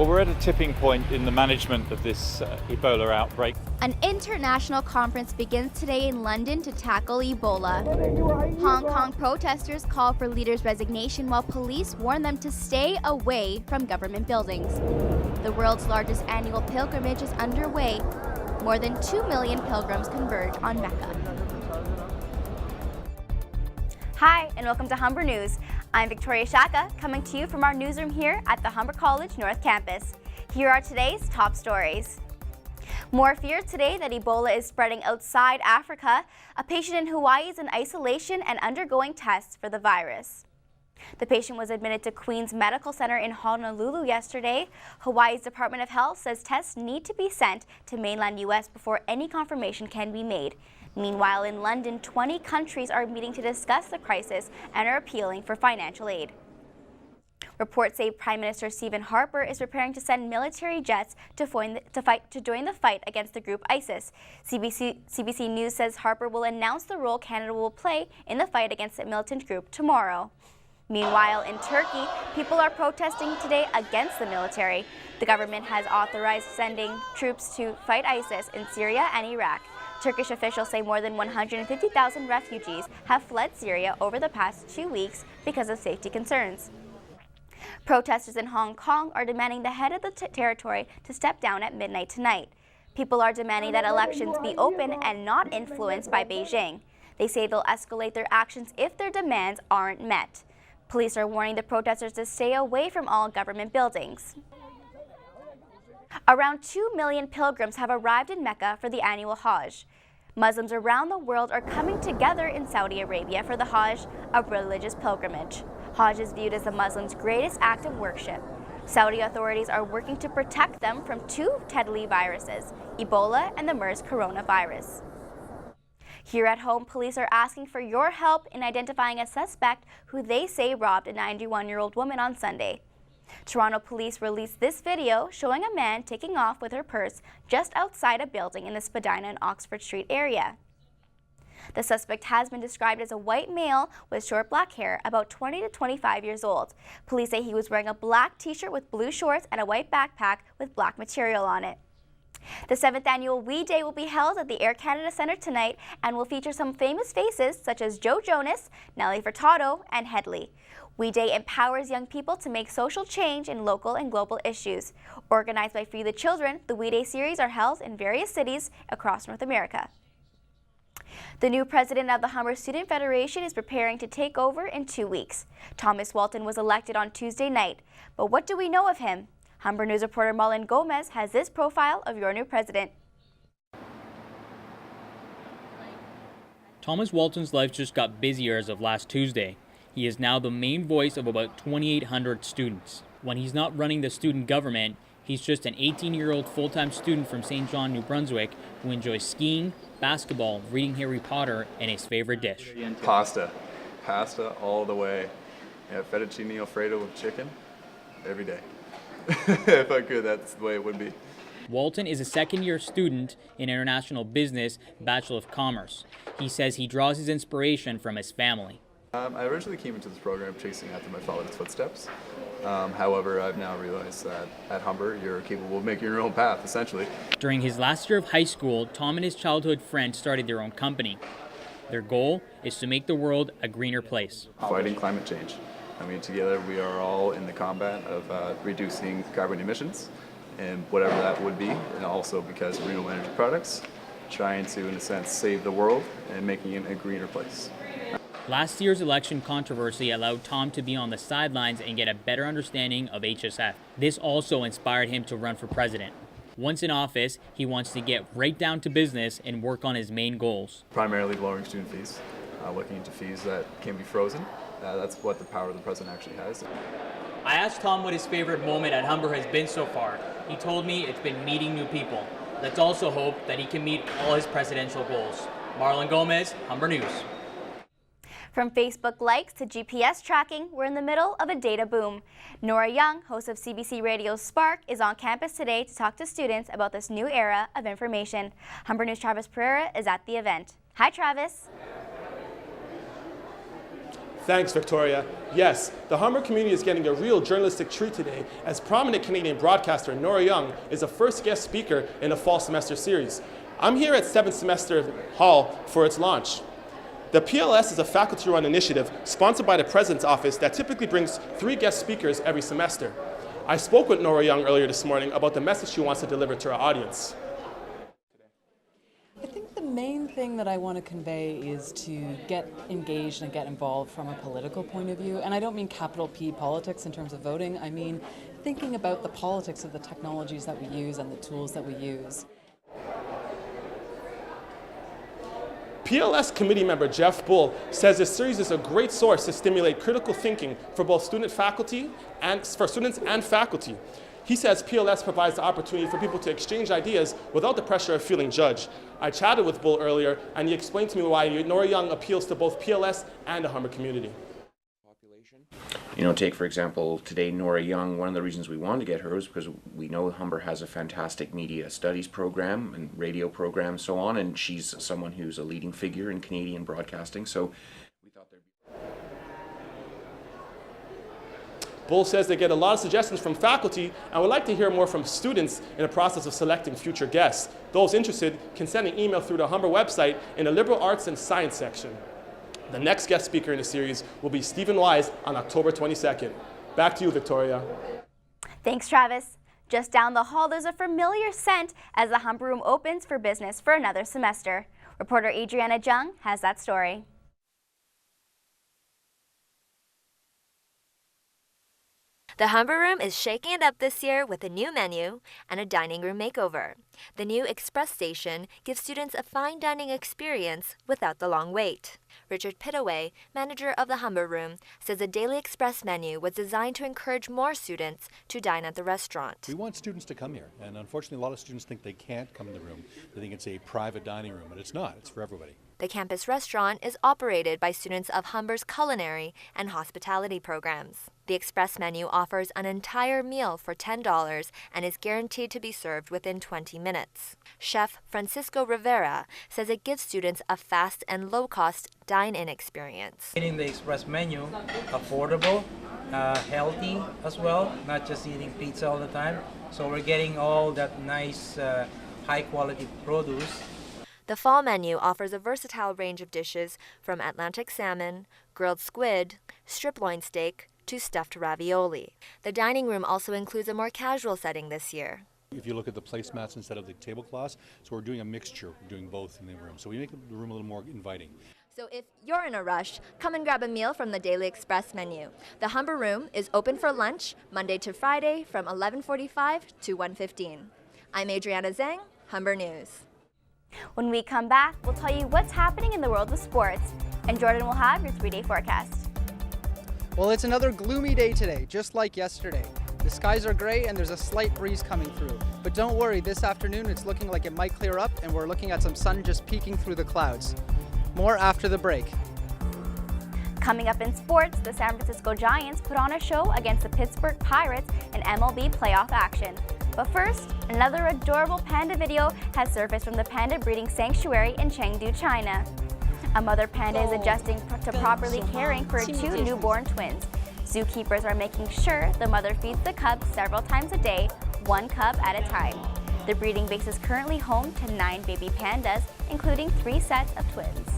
Well, we're at a tipping point in the management of this Ebola outbreak. An international conference begins today in London to tackle Ebola. Hong Kong protesters call for leaders' resignation while police warn them to stay away from government buildings. The world's largest annual pilgrimage is underway. More than 2 million pilgrims converge on Mecca. Hi, and welcome to Humber News. I'm Victoria Shaka, coming to you from our newsroom here at the Humber College North Campus. Here are today's top stories. More fear today that Ebola is spreading outside Africa. A patient in Hawaii is in isolation and undergoing tests for the virus. The patient was admitted to Queen's Medical Center in Honolulu yesterday. Hawaii's Department of Health says tests need to be sent to mainland U.S. before any confirmation can be made. Meanwhile, in London, 20 countries are meeting to discuss the crisis and are appealing for financial aid. Reports say Prime Minister Stephen Harper is preparing to send military jets to join the fight against the group ISIS. CBC News says Harper will announce the role Canada will play in the fight against the militant group tomorrow. Meanwhile, in Turkey, people are protesting today against the military. The government has authorized sending troops to fight ISIS in Syria and Iraq. Turkish officials say more than 150,000 refugees have fled Syria over the past 2 weeks because of safety concerns. Protesters in Hong Kong are demanding the head of the territory to step down at midnight tonight. People are demanding that elections be open and not influenced by Beijing. They say they'll escalate their actions if their demands aren't met. Police are warning the protesters to stay away from all government buildings. Around 2 million pilgrims have arrived in Mecca for the annual Hajj. Muslims around the world are coming together in Saudi Arabia for the Hajj, a religious pilgrimage. Hajj is viewed as the Muslims' greatest act of worship. Saudi authorities are working to protect them from two deadly viruses, Ebola and the MERS coronavirus. Here at home, police are asking for your help in identifying a suspect who they say robbed a 91-year-old woman on Sunday. Toronto police released this video showing a man taking off with her purse just outside a building in the Spadina and Oxford Street area. The suspect has been described as a white male with short black hair, about 20 to 25 years old. Police say he was wearing a black t-shirt with blue shorts and a white backpack with black material on it. The 7th annual We Day will be held at the Air Canada Centre tonight and will feature some famous faces such as Joe Jonas, Nelly Furtado, and Headley. We Day empowers young people to make social change in local and global issues. Organized by Free the Children, the We Day series are held in various cities across North America. The new president of the Humber Student Federation is preparing to take over in 2 weeks. Thomas Walton was elected on Tuesday night. But what do we know of him? Humber News reporter Marlon Gomez has this profile of your new president. Thomas Walton's life just got busier as of last Tuesday. He is now the main voice of about 2,800 students. When he's not running the student government, he's just an 18-year-old full-time student from St. John, New Brunswick, who enjoys skiing, basketball, reading Harry Potter, and his favorite dish. Pasta. Pasta all the way. Yeah, fettuccine alfredo with chicken every day. If I could, that's the way it would be. Walton is a second-year student in International Business, Bachelor of Commerce. He says he draws his inspiration from his family. I originally came into this program chasing after my father's footsteps. However, I've now realized that at Humber, you're capable of making your own path, essentially. During his last year of high school, Tom and his childhood friend started their own company. Their goal is to make the world a greener place. Fighting climate change. I mean, together we are all in the combat of reducing carbon emissions and whatever that would be, and also because of renewable energy products, trying to, in a sense, save the world and making it a greener place. Last year's election controversy allowed Tom to be on the sidelines and get a better understanding of HSF. This also inspired him to run for president. Once in office, he wants to get right down to business and work on his main goals. Primarily lowering student fees, looking into fees that can be frozen. That's what the power of the president actually has. I asked Tom what his favorite moment at Humber has been so far. He told me it's been meeting new people. Let's also hope that he can meet all his presidential goals. Marlon Gomez, Humber News. From Facebook likes to GPS tracking, we're in the middle of a data boom. Nora Young, host of CBC Radio's Spark, is on campus today to talk to students about this new era of information. Humber News' Travis Pereira is at the event. Hi, Travis. Thanks, Victoria. Yes, the Humber community is getting a real journalistic treat today, as prominent Canadian broadcaster Nora Young is the first guest speaker in the fall semester series. I'm here at 7th Semester Hall for its launch. The PLS is a faculty-run initiative sponsored by the President's Office that typically brings 3 guest speakers every semester. I spoke with Nora Young earlier this morning about the message she wants to deliver to our audience. I think the main thing that I want to convey is to get engaged and get involved from a political point of view. And I don't mean capital P politics in terms of voting. I mean thinking about the politics of the technologies that we use and the tools that we use. PLS committee member Jeff Bull says this series is a great source to stimulate critical thinking for both students and faculty. He says PLS provides the opportunity for people to exchange ideas without the pressure of feeling judged. I chatted with Bull earlier, and he explained to me why Nora Young appeals to both PLS and the Humber community. You know, take for example today Nora Young. One of the reasons we wanted to get her is because we know Humber has a fantastic media studies program and radio program and so on, and she's someone who's a leading figure in Canadian broadcasting, so we thought there'd be... Bull says they get a lot of suggestions from faculty and would like to hear more from students in the process of selecting future guests. Those interested can send an email through the Humber website in the Liberal Arts and Science section. The next guest speaker in the series will be Stephen Wise on October 22nd. Back to you, Victoria. Thanks, Travis. Just down the hall, there's a familiar scent as the Humber Room opens for business for another semester. Reporter Adriana Jung has that story. The Humber Room is shaking it up this year with a new menu and a dining room makeover. The new Express Station gives students a fine dining experience without the long wait. Richard Pittaway, manager of the Humber Room, says the Daily Express menu was designed to encourage more students to dine at the restaurant. We want students to come here, and unfortunately a lot of students think they can't come in the room. They think it's a private dining room, but it's not. It's for everybody. The campus restaurant is operated by students of Humber's culinary and hospitality programs. The Express menu offers an entire meal for $10 and is guaranteed to be served within 20 minutes. Chef Francisco Rivera says it gives students a fast and low-cost dine-in experience. Eating the Express menu, affordable, healthy as well, not just eating pizza all the time. So we're getting all that nice, high-quality produce. The fall menu offers a versatile range of dishes from Atlantic salmon, grilled squid, strip loin steak, to stuffed ravioli. The dining room also includes a more casual setting this year. If you look at the placemats instead of the tablecloths, so we're doing a mixture, we're doing both in the room. So we make the room a little more inviting. So if you're in a rush, come and grab a meal from the Daily Express menu. The Humber Room is open for lunch Monday to Friday from 11:45 to 1:15. I'm Adriana Zhang, Humber News. When we come back, we'll tell you what's happening in the world of sports, and Jordan will have your 3-day forecast. Well, it's another gloomy day today, just like yesterday. The skies are gray and there's a slight breeze coming through. But don't worry, this afternoon it's looking like it might clear up and we're looking at some sun just peeking through the clouds. More after the break. Coming up in sports, the San Francisco Giants put on a show against the Pittsburgh Pirates in MLB playoff action. But first, another adorable panda video has surfaced from the panda breeding sanctuary in Chengdu, China. A mother panda is adjusting to properly caring for her 2 newborn twins. Zookeepers are making sure the mother feeds the cubs several times a day, 1 cub at a time. The breeding base is currently home to 9 baby pandas, including 3 sets of twins.